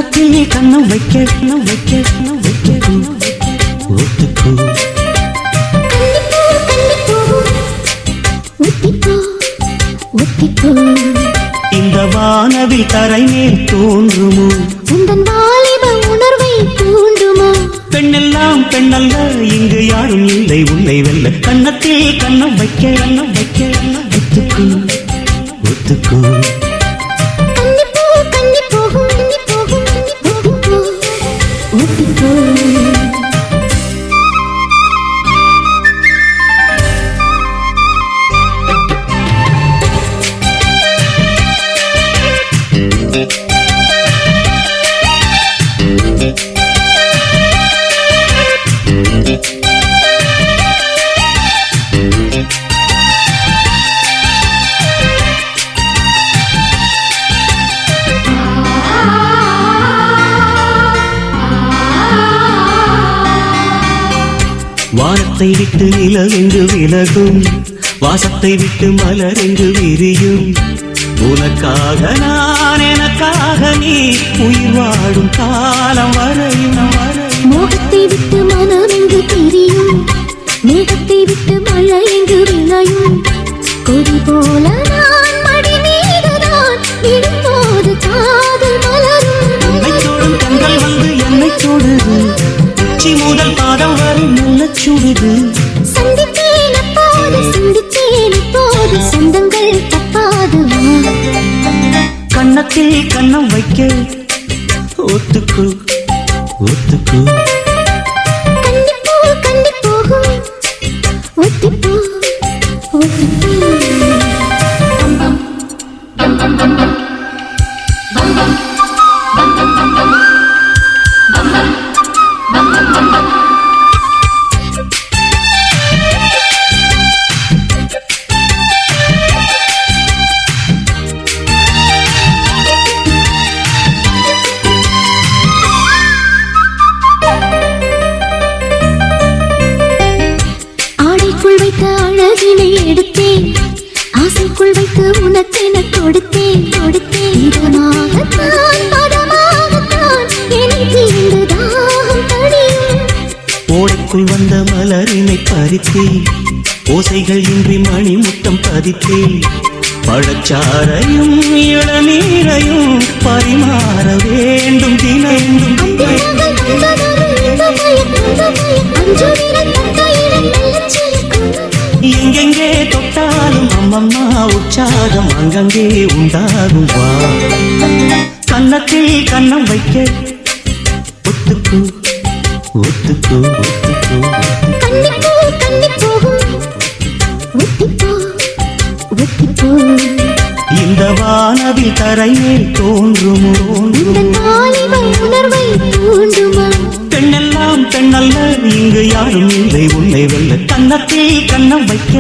கன்னத்தில் கண்ணம் வைக்க கண்ணம் வைக்க கண்ணம் வைக்க ஒத்துக்கோ இந்த வானவில் தரை மேல் தோன்றுமோ உந்தன் வாலிப உணர்வை தூண்டுமோ பெண்ணெல்லாம் பெண்ணல்ல இங்கு யாரும் இல்லை உன்னை வெல்ல கன்னத்தில் கண்ணம் வைக்க கண்ணம் வைக்க ஒத்துக்கோ ஒத்துக்கோ வானத்தை விட்டு நிலவென்று விலகும் வாசத்தை விட்டு மலரென்று விரியும் உனக்காக நான் எனக்காக நீ உயிர் வாடும் காலம் வரையும் மோகத்தை விட்டு மனம் எங்கு பிரியும் மேகத்தை விட்டு மழை எங்கு விளையும் கொடி போல நான் மடி மீதுதான் விடும்போது காதல் மலரும் உன்னை தோடும் கண்கள் வந்து என்னை தொடுது உச்சி முதல் பாதம் வரை நல்ல சுடுது சந்தித்தேன் அப்போது சொந்தங்கள் தப்பாது கன்னத்தில் கண்ணம் வைக்க ஒத்துக்கு ஒத்துக்கு கண்ணி போகும் ஒத்திப்போ ஒத்திப்போ வைத்த அழகினை எடுத்தேன் ஆசைக்குள் வைத்து உனக்கென கொடுத்தேன் இதமாகத்தான் பதமாகத்தான் எனக்கு இந்த தாகம் தடியும் ஓடைக்குள் வந்த மலரினை பறித்தேன் ஓசைகள் இன்றி மணி முத்தம் பதித்தேன் பழச்சாரையும் இளநீரையும் பரிமாற வேண்டும் தினம் எங்கெங்கே தொட்டாலும் அம்மம்மா உற்சாகம் அங்கங்கே உண்டாகும் வா கன்னத்தில் கண்ணம் வைக்க ஒத்துக்கு ஒத்துக்கு ஒத்துக்கு இந்த வானவில் தரையில் தோன்றுமோ உணர்வை தூண்டுமா பெண்ணெல்லாம் பெண்ணல்ல இங்கு யாரும் இல்லை உன்னை வெல்ல கன்னத்தில் கண்ணம் வைக்க